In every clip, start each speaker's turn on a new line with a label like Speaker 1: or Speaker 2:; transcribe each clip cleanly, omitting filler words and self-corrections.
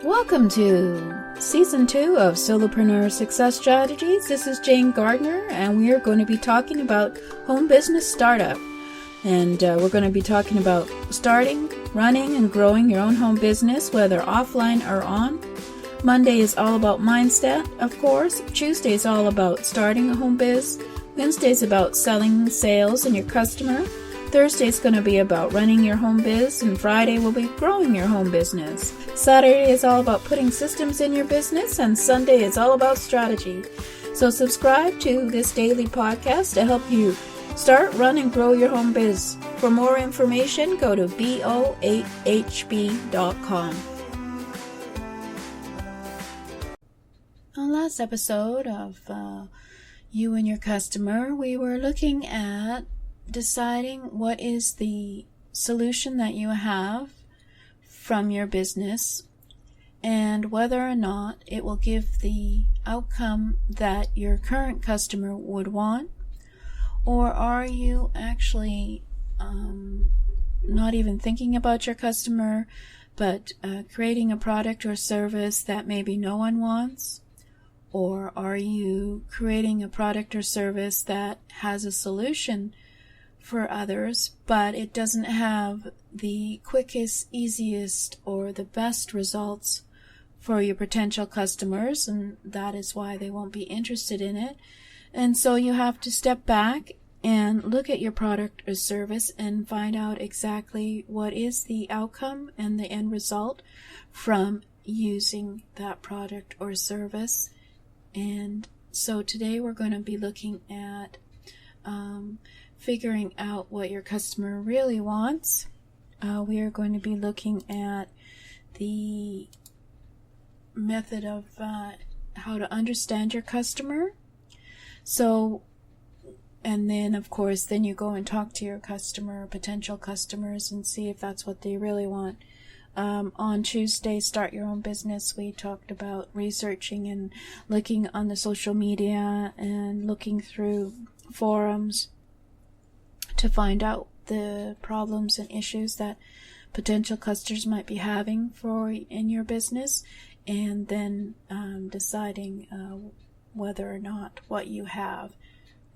Speaker 1: Welcome to Season 2 of Solopreneur Success Strategies. This is Jane Gardner, and we are going to be talking about home business startup. And we're going to be talking about starting, running, and growing your own home business, whether offline or on. Monday is all about mindset, of course. Tuesday is all about starting a home biz. Wednesday is about selling, sales, and your customer. Thursday is going to be about running your home biz, and Friday will be growing your home business. Saturday is all about putting systems in your business, and Sunday is all about strategy. So subscribe to this daily podcast to help you start, run, and grow your home biz. For more information, go to bo8hb.com. On last episode of You and Your Customer, we were looking at deciding what is the solution that you have from your business and whether or not it will give the outcome that your current customer would want, or are you actually not even thinking about your customer but creating a product or service that maybe no one wants, or are you creating a product or service that has a solution for others, but it doesn't have the quickest, easiest, or the best results for your potential customers, and that is why they won't be interested in it. And so you have to step back and look at your product or service and find out exactly what is the outcome and the end result from using that product or service. And so today we're going to be looking at figuring out what your customer really wants. We are going to be looking at the method of how to understand your customer. So, and then of course, then you go and talk to your customer, potential customers, and see if that's what they really want. On Tuesday, Start Your Own Business, we talked about researching and looking on the social media and looking through forums to find out the problems and issues that potential customers might be having in your business, and then deciding whether or not what you have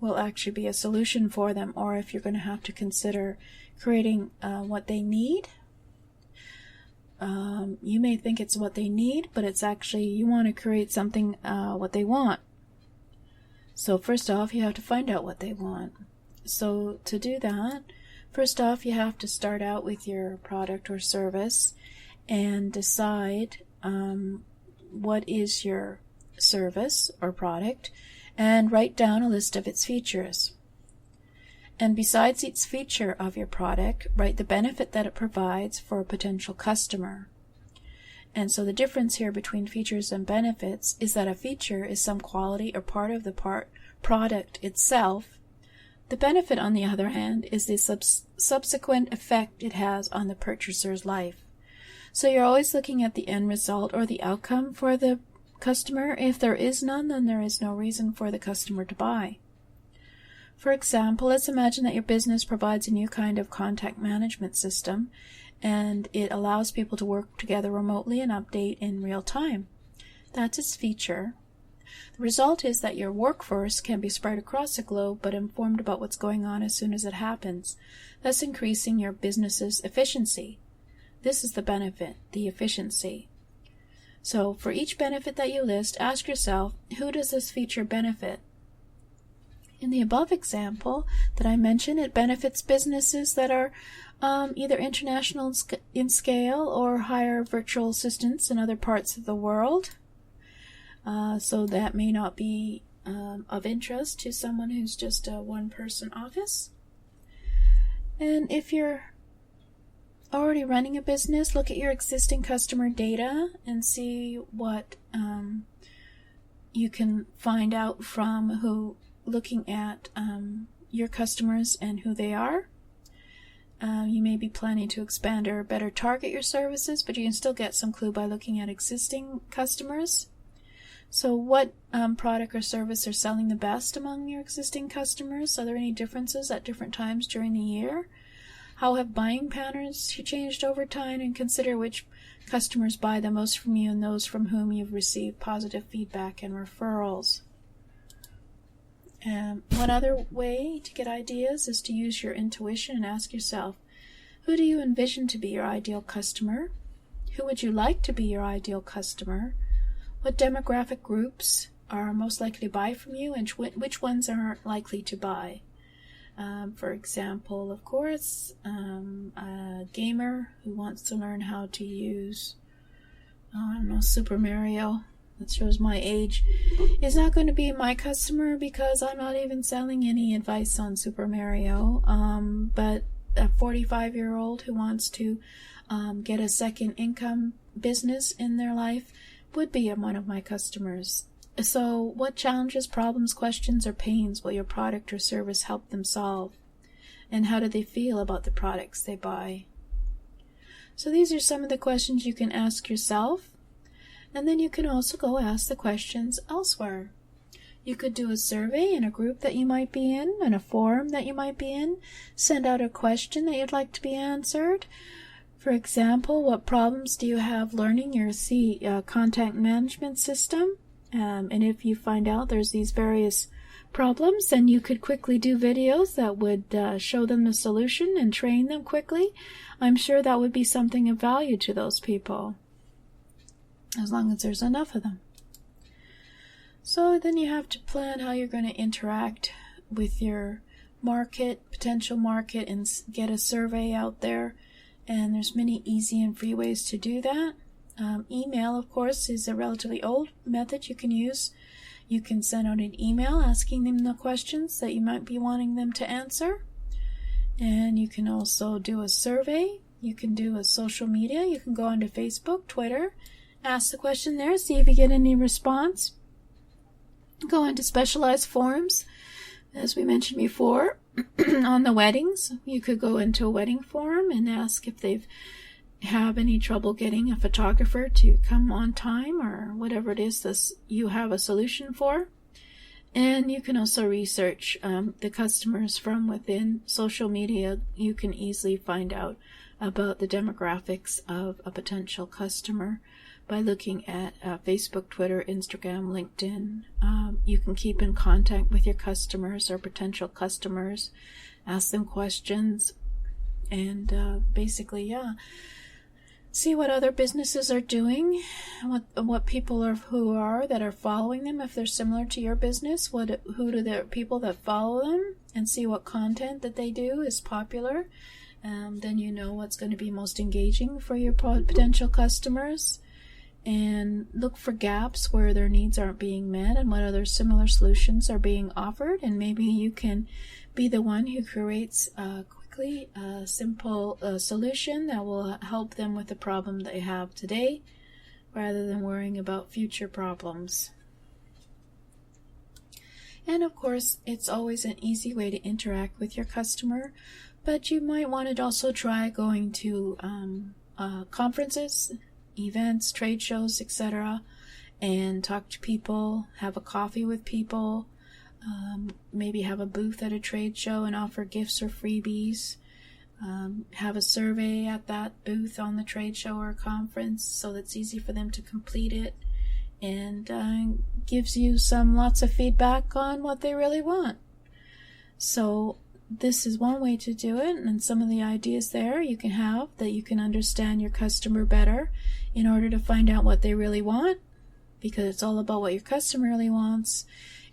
Speaker 1: will actually be a solution for them, or if you're going to have to consider creating what they need. You may think it's what they need, but it's actually you want to create something what they want. So first off, you have to find out what they want. So to do that, first off, you have to start out with your product or service and decide what is your service or product, and write down a list of its features. And besides each feature of your product, write the benefit that it provides for a potential customer. And so the difference here between features and benefits is that a feature is some quality or part of the product itself. The benefit, on the other hand, is the subsequent effect it has on the purchaser's life. So you're always looking at the end result or the outcome for the customer. If there is none, then there is no reason for the customer to buy. For example, let's imagine that your business provides a new kind of contact management system, and it allows people to work together remotely and update in real time. That's its feature. The result is that your workforce can be spread across the globe but informed about what's going on as soon as it happens, thus increasing your business's efficiency. This is the benefit, the efficiency. So for each benefit that you list, ask yourself, who does this feature benefit? In the above example that I mentioned, it benefits businesses that are either international in scale or hire virtual assistants in other parts of the world. So that may not be of interest to someone who's just a one-person office. And if you're already running a business, look at your existing customer data and see what you can find out from looking at your customers and who they are. You may be planning to expand or better target your services, but you can still get some clue by looking at existing customers. So what product or service are selling the best among your existing customers? Are there any differences at different times during the year? How have buying patterns changed over time? And consider which customers buy the most from you and those from whom you've received positive feedback and referrals. One other way to get ideas is to use your intuition and ask yourself, who do you envision to be your ideal customer? Who would you like to be your ideal customer? What demographic groups are most likely to buy from you, and which ones aren't likely to buy? For example, of course, a gamer who wants to learn how to use, Super Mario, that shows my age, is not going to be my customer because I'm not even selling any advice on Super Mario. But a 45-year-old who wants to get a second income business in their life would be one of my customers. So what challenges, problems, questions, or pains will your product or service help them solve? And how do they feel about the products they buy? So these are some of the questions you can ask yourself. And then you can also go ask the questions elsewhere. You could do a survey in a group that you might be in a forum that you might be in. Send out a question that you'd like to be answered. For example, what problems do you have learning your content management system? And if you find out there's these various problems, then you could quickly do videos that would show them the solution and train them quickly. I'm sure that would be something of value to those people, as long as there's enough of them. So then you have to plan how you're going to interact with your potential market, and get a survey out there. And there's many easy and free ways to do that. Email, of course, is a relatively old method you can use. You can send out an email asking them the questions that you might be wanting them to answer. And you can also do a survey. You can do a social media. You can go onto Facebook, Twitter, ask the question there, see if you get any response. Go into specialized forums, as we mentioned before, on the weddings. You could go into a wedding forum and ask if they've have any trouble getting a photographer to come on time, or whatever it is that you have a solution for. And you can also research the customers from within social media. You can easily find out about the demographics of a potential customer by looking at Facebook, Twitter, Instagram, LinkedIn. You can keep in contact with your customers or potential customers, ask them questions, and see what other businesses are doing, what people that are following them, if they're similar to your business, who do the people that follow them, and see what content that they do is popular. Then you know what's going to be most engaging for your potential customers, and look for gaps where their needs aren't being met and what other similar solutions are being offered. And maybe you can be the one who creates a simple solution that will help them with the problem they have today, rather than worrying about future problems. And of course, it's always an easy way to interact with your customer, but you might want to also try going to conferences, events, trade shows, etc., and talk to people, have a coffee with people, maybe have a booth at a trade show and offer gifts or freebies. Have a survey at that booth on the trade show or conference so that it's easy for them to complete it, and gives you lots of feedback on what they really want. So this is one way to do it, and some of the ideas there you can have that you can understand your customer better in order to find out what they really want, because it's all about what your customer really wants.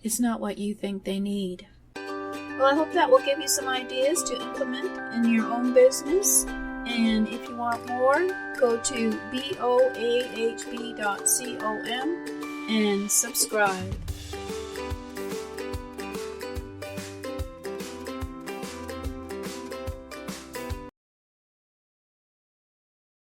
Speaker 1: It's not what you think they need. Well, I hope that will give you some ideas to implement in your own business. And if you want more, go to boahb.com and subscribe.